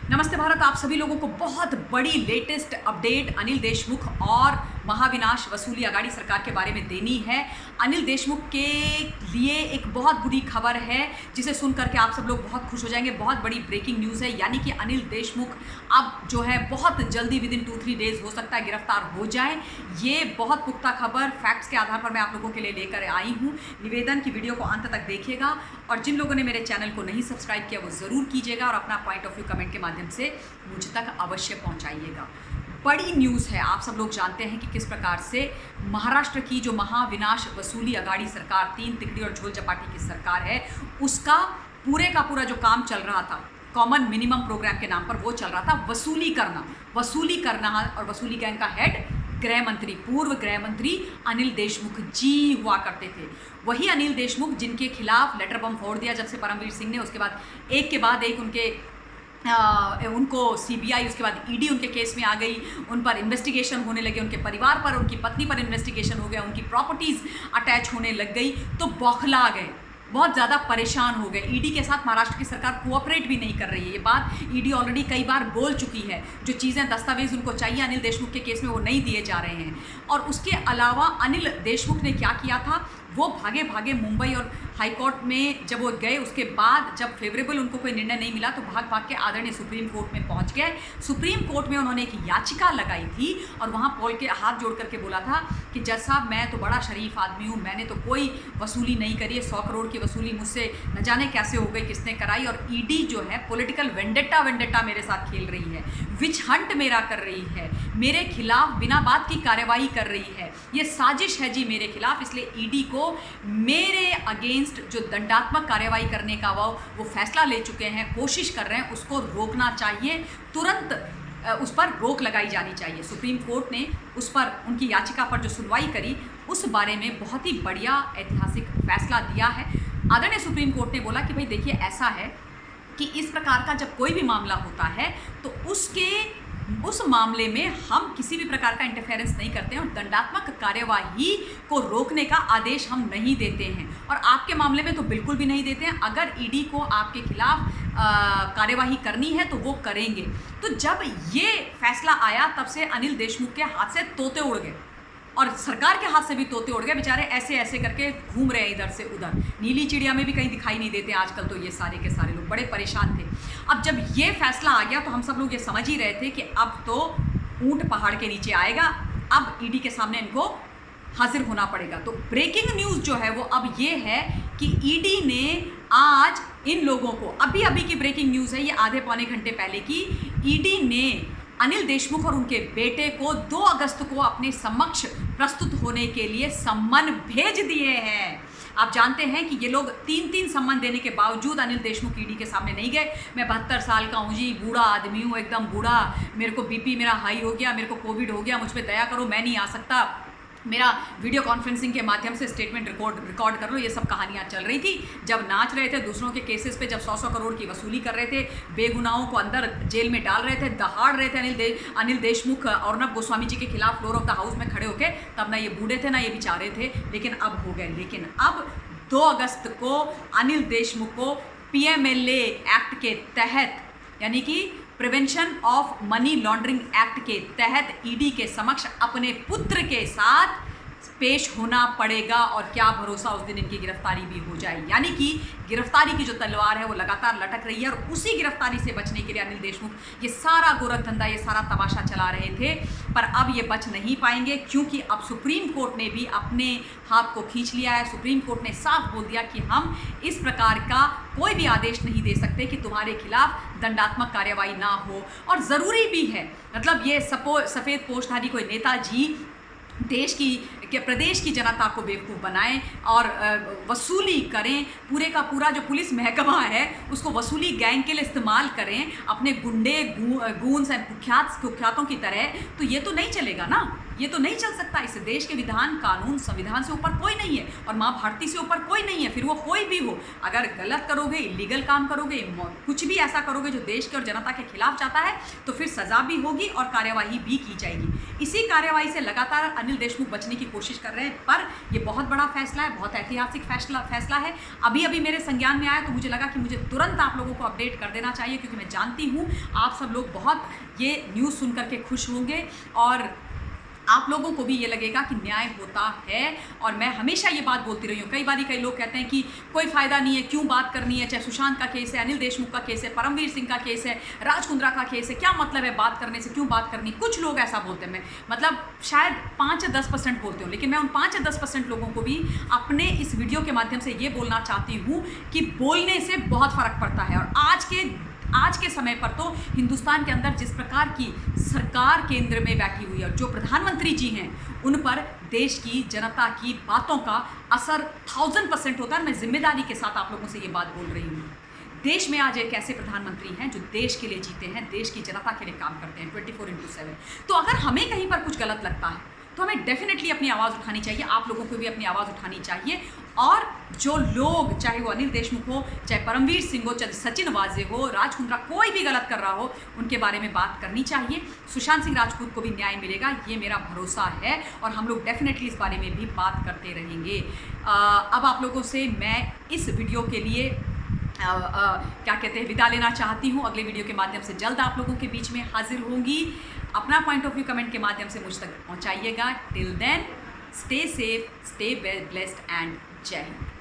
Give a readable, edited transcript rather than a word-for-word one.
नमस्ते भारत। आप सभी लोगों को बहुत बड़ी लेटेस्ट अपडेट अनिल देशमुख और महाविनाश वसूली अगाड़ी सरकार के बारे में देनी है। अनिल देशमुख के लिए एक बहुत बुरी खबर है जिसे सुनकर के आप सब लोग बहुत खुश हो जाएंगे। बहुत बड़ी ब्रेकिंग न्यूज़ है, यानी कि अनिल देशमुख अब जो है बहुत जल्दी विदिन 2-3 डेज हो सकता है गिरफ्तार हो जाए। ये बहुत पुख्ता खबर फैक्ट्स के आधार पर मैं आप लोगों के लिए लेकर आई हूँ। निवेदन की वीडियो को अंत तक देखिएगा और जिन लोगों ने मेरे चैनल को नहीं सब्सक्राइब किया वो ज़रूर कीजिएगा और अपना पॉइंट ऑफ व्यू कमेंट के माध्यम से मुझ तक अवश्य पहुंचाइएगा। बड़ी न्यूज़ है। आप सब लोग जानते हैं कि किस प्रकार से महाराष्ट्र की जो महाविनाश वसूली अगाड़ी सरकार, 3 तिकड़ी और झोल चपाटी की सरकार है, उसका पूरे का पूरा जो काम चल रहा था कॉमन मिनिमम प्रोग्राम के नाम पर, वो चल रहा था वसूली करना और वसूली गैंग का हेड गृह मंत्री, पूर्व गृह मंत्री अनिल देशमुख जी हुआ करते थे। वही अनिल देशमुख जिनके खिलाफ लेटर बम फोड़ दिया जब से परमवीर सिंह ने, उसके बाद एक के बाद एक उनको सीबीआई, उसके बाद ईडी उनके केस में आ गई, उन पर इन्वेस्टिगेशन होने लगे, उनके परिवार पर, उनकी पत्नी पर इन्वेस्टिगेशन हो गया, उनकी प्रॉपर्टीज़ अटैच होने लग गई, तो बौखला गए, बहुत ज़्यादा परेशान हो गए। ईडी के साथ महाराष्ट्र की सरकार कोऑपरेट भी नहीं कर रही है। ये बात ईडी ऑलरेडी कई बार बोल चुकी है। जो चीज़ें, दस्तावेज उनको चाहिए अनिल देशमुख के केस में, वो नहीं दिए जा रहे हैं। और उसके अलावा अनिल देशमुख ने क्या किया था, वो भागे भागे मुंबई और हाई कोर्ट में जब वो गए, उसके बाद जब फेवरेबल उनको कोई निर्णय नहीं मिला तो भाग भाग के आदरणीय सुप्रीम कोर्ट में पहुंच गए। सुप्रीम कोर्ट में उन्होंने एक याचिका लगाई थी और वहां बोल के हाथ जोड़ करके बोला था कि जज साहब, मैं तो बड़ा शरीफ आदमी हूं, मैंने तो कोई वसूली नहीं करी है। 100 करोड़ की वसूली मुझसे न जाने कैसे हो गई, किसने कराई। और ईडी जो है पॉलिटिकल वेंडेटा मेरे साथ खेल रही है, विच हंट मेरा कर रही है, मेरे खिलाफ बिना बात की कार्रवाई कर रही है। ये साजिश है जी मेरे खिलाफ। इसलिए ईडी को मेरे अगेंस्ट जो दंडात्मक कार्रवाई करने का वो फैसला ले चुके हैं, कोशिश कर रहे हैं, उसको रोकना चाहिए। तुरंत उस पर रोक लगाई जानी चाहिए। सुप्रीम कोर्ट ने उस पर, उनकी याचिका पर जो सुनवाई करी, उस बारे में बहुत ही बढ़िया ऐतिहासिक फैसला दिया है। आदरणीय सुप्रीम कोर्ट ने बोला कि भाई देखिए, ऐसा है कि इस प्रकार का जब कोई भी मामला होता है तो उस मामले में हम किसी भी प्रकार का इंटरफेरेंस नहीं करते हैं और दंडात्मक कार्यवाही को रोकने का आदेश हम नहीं देते हैं। और आपके मामले में तो बिल्कुल भी नहीं देते हैं। अगर ईडी को आपके खिलाफ कार्यवाही करनी है तो वो करेंगे। तो जब ये फैसला आया तब से अनिल देशमुख के हाथ से तोते उड़ गए और सरकार के हाथ से भी तोते उड़ गए। बेचारे ऐसे ऐसे करके घूम रहे हैं इधर से उधर। नीली चिड़िया में भी कहीं दिखाई नहीं देते आजकल। तो ये सारे के सारे लोग बड़े परेशान थे। अब जब ये फैसला आ गया तो हम सब लोग ये समझ ही रहे थे कि अब तो ऊंट पहाड़ के नीचे आएगा, अब ईडी के सामने इनको हाजिर होना पड़ेगा। तो ब्रेकिंग न्यूज़ जो है वो अब ये है कि ईडी ने आज इन लोगों को, अभी की ब्रेकिंग न्यूज़ है, ये आधे पौने घंटे पहले की, ईडी ने अनिल देशमुख और उनके बेटे को 2 अगस्त को अपने समक्ष प्रस्तुत होने के लिए सम्मन भेज दिए हैं। आप जानते हैं कि ये लोग 3-3 सम्मन देने के बावजूद अनिल देशमुख ईडी के सामने नहीं गए। मैं 72 साल का हूँ जी, बूढ़ा आदमी हूँ, एकदम बूढ़ा, मेरे को बीपी मेरा हाई हो गया, मेरे को कोविड हो गया, मुझ पर दया करो, मैं नहीं आ सकता, मेरा वीडियो कॉन्फ्रेंसिंग के माध्यम से स्टेटमेंट रिकॉर्ड कर लो। ये सब कहानियाँ चल रही थी। जब नाच रहे थे दूसरों के केसेस पे, जब 100 करोड़ की वसूली कर रहे थे, बेगुनाहों को अंदर जेल में डाल रहे थे, दहाड़ रहे थे अनिल देशमुख अर्नब गोस्वामी जी के खिलाफ फ्लोर ऑफ द हाउस में खड़े होके, तब ना ये बूढ़े थे ना ये बेचारे थे। लेकिन अब हो गए। लेकिन अब 2 अगस्त को अनिल देशमुख को पीएमएलए एक्ट के तहत, यानी कि prevention of money laundering act के तहत ईडी के समक्ष अपने पुत्र के साथ पेश होना पड़ेगा। और क्या भरोसा उस दिन इनकी गिरफ्तारी भी हो जाए। यानी कि गिरफ्तारी की जो तलवार है वो लगातार लटक रही है और उसी गिरफ्तारी से बचने के लिए अनिल देशमुख ये सारा गोरख धंधा, ये सारा तमाशा चला रहे थे। पर अब ये बच नहीं पाएंगे, क्योंकि अब सुप्रीम कोर्ट ने भी अपने हाथ को खींच लिया है। सुप्रीम कोर्ट ने साफ बोल दिया कि हम इस प्रकार का कोई भी आदेश नहीं दे सकते कि तुम्हारे खिलाफ दंडात्मक कार्यवाही ना हो। और ज़रूरी भी है, मतलब ये सफ़ेद पोशधारी कोई नेताजी प्रदेश की जनता को बेवकूफ़ बनाएं और वसूली करें, पूरे का पूरा जो पुलिस महकमा है उसको वसूली गैंग के लिए इस्तेमाल करें, अपने गुंडे गूंस कुख्यातों की तरह। तो ये तो नहीं चलेगा ना। ये तो नहीं चल सकता। इस देश के विधान, कानून, संविधान से ऊपर कोई नहीं है और माँ भारती से ऊपर कोई नहीं है। फिर वो कोई भी हो, अगर गलत करोगे, इलीगल काम करोगे, कुछ भी ऐसा करोगे जो देश के और जनता के खिलाफ जाता है, तो फिर सज़ा भी होगी और कार्यवाही भी की जाएगी। इसी कार्यवाही से लगातार अनिल देशमुख बचने की कोशिश कर रहे हैं, पर ये बहुत बड़ा फैसला है, बहुत ऐतिहासिक फैसला है। अभी अभी मेरे संज्ञान में आया तो मुझे लगा कि मुझे तुरंत आप लोगों को अपडेट कर देना चाहिए, क्योंकि मैं जानती हूँ आप सब लोग बहुत ये न्यूज़ सुन करके खुश होंगे और आप लोगों को भी ये लगेगा कि न्याय होता है। और मैं हमेशा ये बात बोलती रही हूँ, कई बार कई लोग कहते हैं कि कोई फ़ायदा नहीं है, क्यों बात करनी है, चाहे सुशांत का केस है, अनिल देशमुख का केस है, परमवीर सिंह का केस है, राज कुंद्रा का केस है, क्या मतलब है बात करने से, क्यों बात करनी। कुछ लोग ऐसा बोलते हैं, मैं मतलब शायद 5 या 10% बोलते हूँ, लेकिन मैं उन 5 या 10% लोगों को भी अपने इस वीडियो के माध्यम से ये बोलना चाहती हूँ कि बोलने से बहुत फ़र्क पड़ता है। और आज के समय पर तो हिंदुस्तान के अंदर जिस प्रकार की सरकार केंद्र में बैठी हुई है और जो प्रधानमंत्री जी हैं, उन पर देश की जनता की बातों का असर 1000% होता है। मैं जिम्मेदारी के साथ आप लोगों से ये बात बोल रही हूँ। देश में आज एक ऐसे प्रधानमंत्री हैं जो देश के लिए जीते हैं, देश की जनता के लिए काम करते हैं 24/7। तो अगर हमें कहीं पर कुछ गलत लगता है तो हमें डेफिनेटली अपनी आवाज़ उठानी चाहिए, आप लोगों को भी अपनी आवाज़ उठानी चाहिए। और जो लोग, चाहे वो अनिल देशमुख हो, चाहे परमवीर सिंह हो, चाहे सचिन वाजे हो, राज कुंद्रा, कोई भी गलत कर रहा हो, उनके बारे में बात करनी चाहिए। सुशांत सिंह राजपूत को भी न्याय मिलेगा, ये मेरा भरोसा है और हम लोग डेफिनेटली इस बारे में भी बात करते रहेंगे। अब आप लोगों से मैं इस वीडियो के लिए क्या कहते हैं, विदा लेना चाहती हूँ। अगले वीडियो के माध्यम से जल्द आप लोगों के बीच में हाजिर होंगी। अपना पॉइंट ऑफ व्यू कमेंट के माध्यम से मुझ तक पहुँचाइएगा। Till then, stay safe, stay blessed and जय हिंद।